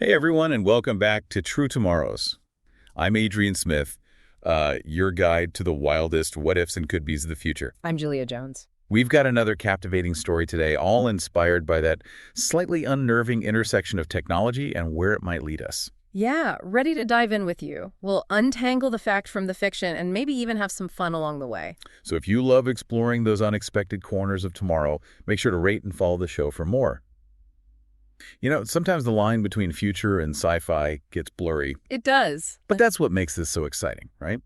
Hey everyone, and welcome back to True Tomorrows. I'm Adrian Smith, your guide to the wildest what-ifs and could-bes of the future. I'm Julia Jones. We've got another captivating story today, all inspired by that slightly unnerving intersection of technology and where it might lead us. Yeah, ready to dive in with you. We'll untangle the fact from the fiction and maybe even have some fun along the way. So if you love exploring those unexpected corners of tomorrow, make sure to rate and follow the show for more. You know, sometimes the line between future and sci-fi gets blurry, It does. but that's what makes this so exciting, right?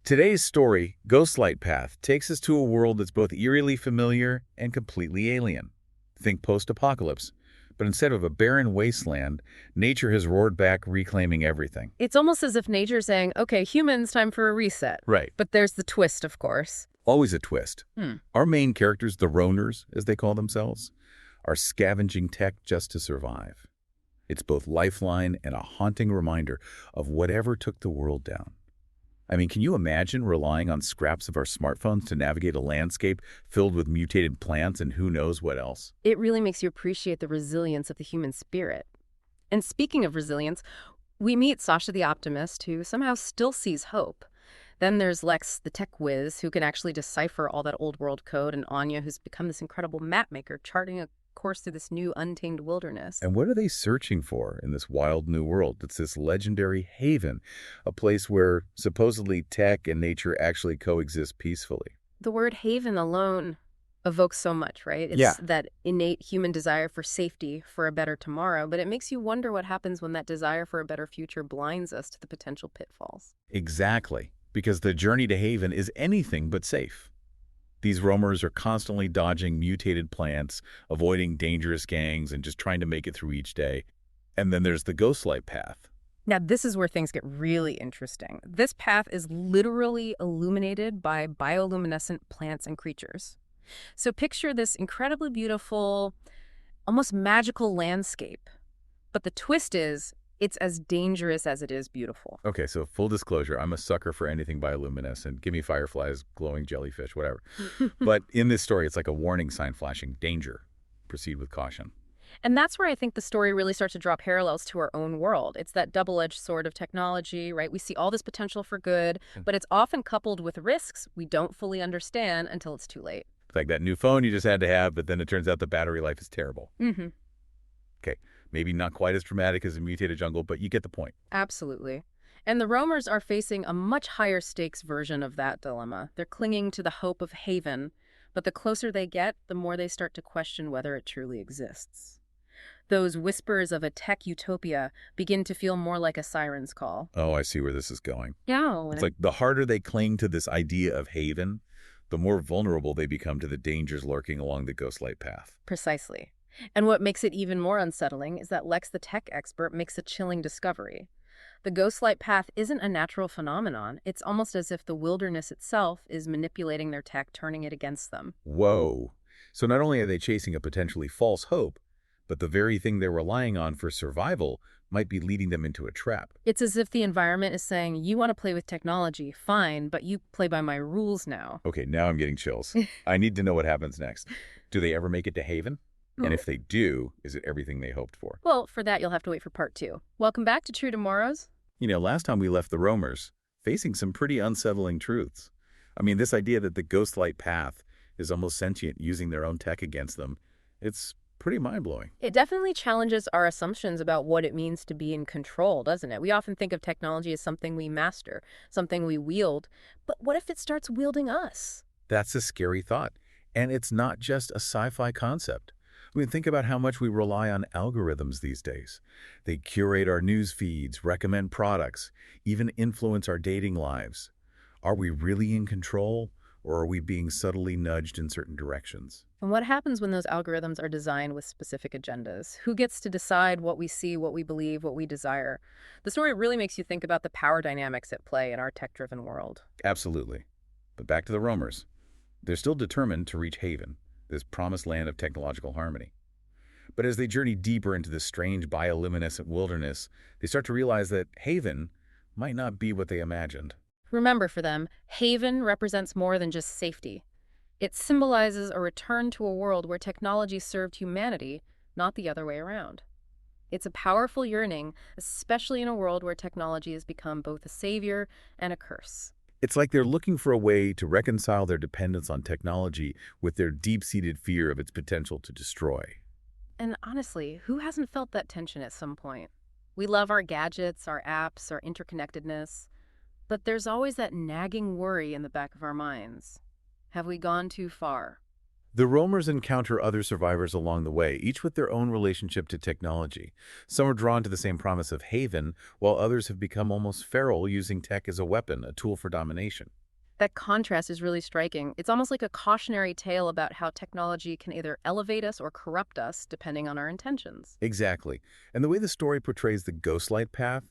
Today's story, Ghostlight Path, takes us to a world that's both eerily familiar and completely alien. Think post-apocalypse. But instead of a barren wasteland, nature has roared back, reclaiming everything. It's almost as if nature's saying, okay, humans, time for a reset. Right. But there's the twist, of course. Always a twist. Hmm. Our main characters, the Roaners, as they call themselves, are scavenging tech just to survive. It's both lifeline and a haunting reminder of whatever took the world down. I mean, can you imagine relying on scraps of our smartphones to navigate a landscape filled with mutated plants and who knows what else? It really makes you appreciate the resilience of the human spirit. And speaking of resilience, we meet Sasha the optimist, who somehow still sees hope. Then there's Lex, the tech whiz, who can actually decipher all that old world code, and Anya, who's become this incredible mapmaker, charting a course through this new untamed wilderness. And what are they searching for in this wild new world? It's this legendary haven, a place where supposedly tech and nature actually coexist peacefully. The word haven alone evokes so much, right? It's Yeah. that innate human desire for safety, for a better tomorrow, but it makes you wonder what happens when that desire for a better future blinds us to the potential pitfalls. Exactly, because the journey to haven is anything but safe. These roamers are constantly dodging mutated plants, avoiding dangerous gangs, and just trying to make it through each day. And then there's the Ghostlight Path. Now, this is where things get really interesting. This path is literally illuminated by bioluminescent plants and creatures. So picture this incredibly beautiful, almost magical landscape. But the twist is, it's as dangerous as it is beautiful. Okay, so full disclosure, I'm a sucker for anything bioluminescent. Give me fireflies, glowing jellyfish, whatever. But in this story, it's like a warning sign flashing, danger. Proceed with caution. And that's where I think the story really starts to draw parallels to our own world. It's that double-edged sword of technology, right? We see all this potential for good, but it's often coupled with risks we don't fully understand until it's too late. It's like that new phone you just had to have, but then it turns out the battery life is terrible. Mm-hmm. Okay, maybe not quite as dramatic as a mutated jungle, but you get the point. Absolutely. And the roamers are facing a much higher stakes version of that dilemma. They're clinging to the hope of haven, but the closer they get, the more they start to question whether it truly exists. Those whispers of a tech utopia begin to feel more like a siren's call. Oh, I see where this is going. Yeah. It's like the harder they cling to this idea of haven, the more vulnerable they become to the dangers lurking along the Ghostlight Path. Precisely. And what makes it even more unsettling is that Lex, the tech expert, makes a chilling discovery. The Ghostlight Path isn't a natural phenomenon. It's almost as if the wilderness itself is manipulating their tech, turning it against them. Whoa. So not only are they chasing a potentially false hope, but the very thing they're relying on for survival might be leading them into a trap. It's as if the environment is saying, you want to play with technology, fine, but you play by my rules now. Okay, now I'm getting chills. I need to know what happens next. Do they ever make it to haven? And if they do, is it everything they hoped for? Well, for that, you'll have to wait for part 2. Welcome back to True Tomorrows. You know, last time we left the roamers facing some pretty unsettling truths. I mean, this idea that the Ghostlight Path is almost sentient, using their own tech against them, it's pretty mind-blowing. It definitely challenges our assumptions about what it means to be in control, doesn't it? We often think of technology as something we master, something we wield. But what if it starts wielding us? That's a scary thought. And it's not just a sci-fi concept. I mean, think about how much we rely on algorithms these days. They curate our news feeds, recommend products, even influence our dating lives. Are we really in control, or are we being subtly nudged in certain directions? And what happens when those algorithms are designed with specific agendas? Who gets to decide what we see, what we believe, what we desire? The story really makes you think about the power dynamics at play in our tech-driven world. Absolutely. But back to the roamers. They're still determined to reach haven, this promised land of technological harmony. But as they journey deeper into this strange bioluminescent wilderness, they start to realize that haven might not be what they imagined. Remember, for them, haven represents more than just safety. It symbolizes a return to a world where technology served humanity, not the other way around. It's a powerful yearning, especially in a world where technology has become both a savior and a curse. It's like they're looking for a way to reconcile their dependence on technology with their deep-seated fear of its potential to destroy. And honestly, who hasn't felt that tension at some point? We love our gadgets, our apps, our interconnectedness, but there's always that nagging worry in the back of our minds. Have we gone too far? The roamers encounter other survivors along the way, each with their own relationship to technology. Some are drawn to the same promise of haven, while others have become almost feral, using tech as a weapon, a tool for domination. That contrast is really striking. It's almost like a cautionary tale about how technology can either elevate us or corrupt us, depending on our intentions. Exactly. And the way the story portrays the Ghostlight path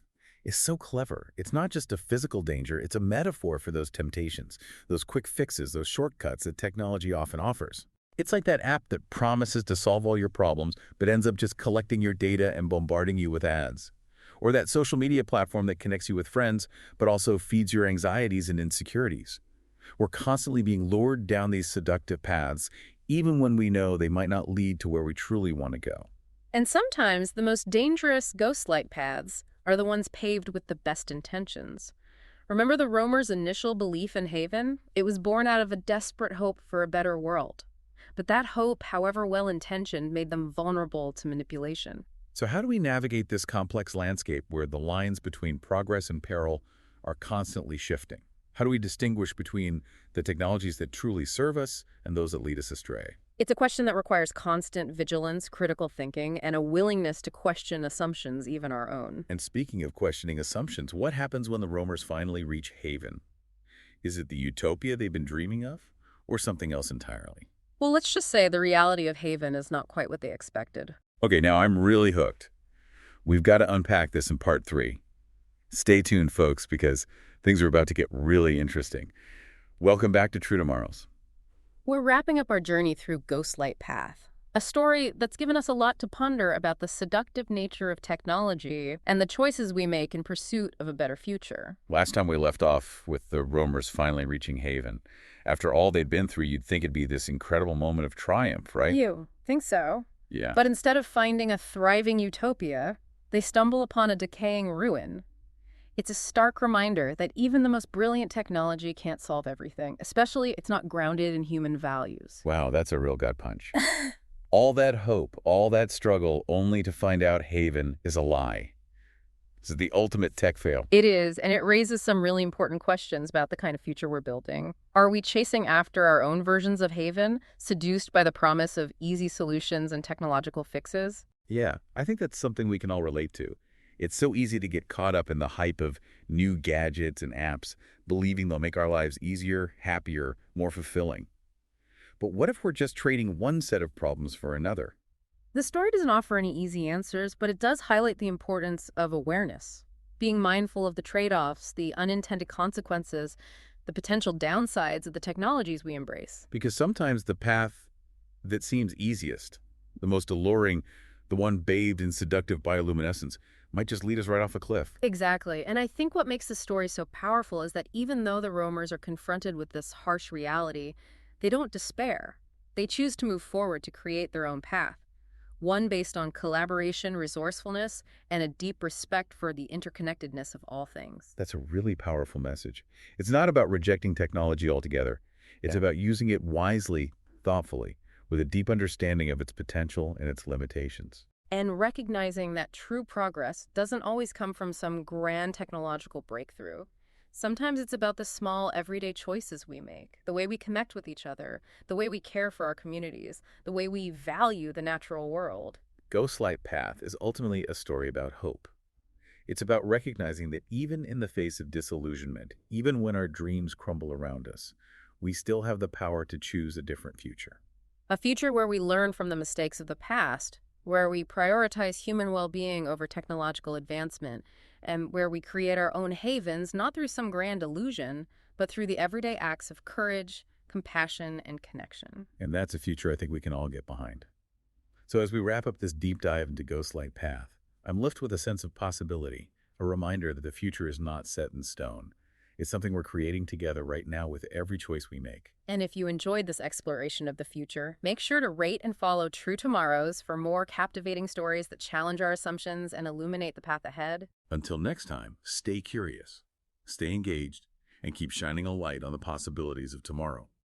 is so clever. It's not just a physical danger, it's a metaphor for those temptations, those quick fixes, those shortcuts that technology often offers. It's like that app that promises to solve all your problems, but ends up just collecting your data and bombarding you with ads. Or that social media platform that connects you with friends, but also feeds your anxieties and insecurities. We're constantly being lured down these seductive paths, even when we know they might not lead to where we truly want to go. And sometimes the most dangerous ghostlight paths are the ones paved with the best intentions. Remember the roamer's initial belief in haven? It was born out of a desperate hope for a better world. But that hope, however well-intentioned, made them vulnerable to manipulation. So how do we navigate this complex landscape where the lines between progress and peril are constantly shifting? How do we distinguish between the technologies that truly serve us and those that lead us astray? It's a question that requires constant vigilance, critical thinking, and a willingness to question assumptions, even our own. And speaking of questioning assumptions, what happens when the roamers finally reach haven? Is it the utopia they've been dreaming of, or something else entirely? Well, let's just say the reality of haven is not quite what they expected. Okay, now I'm really hooked. We've got to unpack this in part 3. Stay tuned, folks, because things are about to get really interesting. Welcome back to True Tomorrows. We're wrapping up our journey through Ghostlight Path, a story that's given us a lot to ponder about the seductive nature of technology and the choices we make in pursuit of a better future. Last time we left off with the roamers finally reaching haven. After all they'd been through, you'd think it'd be this incredible moment of triumph, right? You think so? Yeah. But instead of finding a thriving utopia, they stumble upon a decaying ruin. It's a stark reminder that even the most brilliant technology can't solve everything, especially if it's not grounded in human values. Wow, that's a real gut punch. All that hope, all that struggle, only to find out haven is a lie. This is the ultimate tech fail. It is, and it raises some really important questions about the kind of future we're building. Are we chasing after our own versions of haven, seduced by the promise of easy solutions and technological fixes? Yeah, I think that's something we can all relate to. It's so easy to get caught up in the hype of new gadgets and apps, believing they'll make our lives easier, happier, more fulfilling. But what if we're just trading one set of problems for another? The story doesn't offer any easy answers, but it does highlight the importance of awareness, being mindful of the trade-offs, the unintended consequences, the potential downsides of the technologies we embrace. Because sometimes the path that seems easiest, the most alluring, the one bathed in seductive bioluminescence, might just lead us right off a cliff. Exactly. And I think what makes the story so powerful is that even though the roamers are confronted with this harsh reality, they don't despair. They choose to move forward to create their own path, one based on collaboration, resourcefulness, and a deep respect for the interconnectedness of all things. That's a really powerful message. It's not about rejecting technology altogether. It's about using it wisely, thoughtfully, with a deep understanding of its potential and its limitations. And recognizing that true progress doesn't always come from some grand technological breakthrough. Sometimes it's about the small, everyday choices we make, the way we connect with each other, the way we care for our communities, the way we value the natural world. Ghostlight Path is ultimately a story about hope. It's about recognizing that even in the face of disillusionment, even when our dreams crumble around us, we still have the power to choose a different future. A future where we learn from the mistakes of the past, where we prioritize human well-being over technological advancement, and where we create our own havens, not through some grand illusion, but through the everyday acts of courage, compassion, and connection. And that's a future I think we can all get behind. So as we wrap up this deep dive into Ghostlight Path, I'm left with a sense of possibility, a reminder that the future is not set in stone. It's something we're creating together right now with every choice we make. And if you enjoyed this exploration of the future, make sure to rate and follow True Tomorrows for more captivating stories that challenge our assumptions and illuminate the path ahead. Until next time, stay curious, stay engaged, and keep shining a light on the possibilities of tomorrow.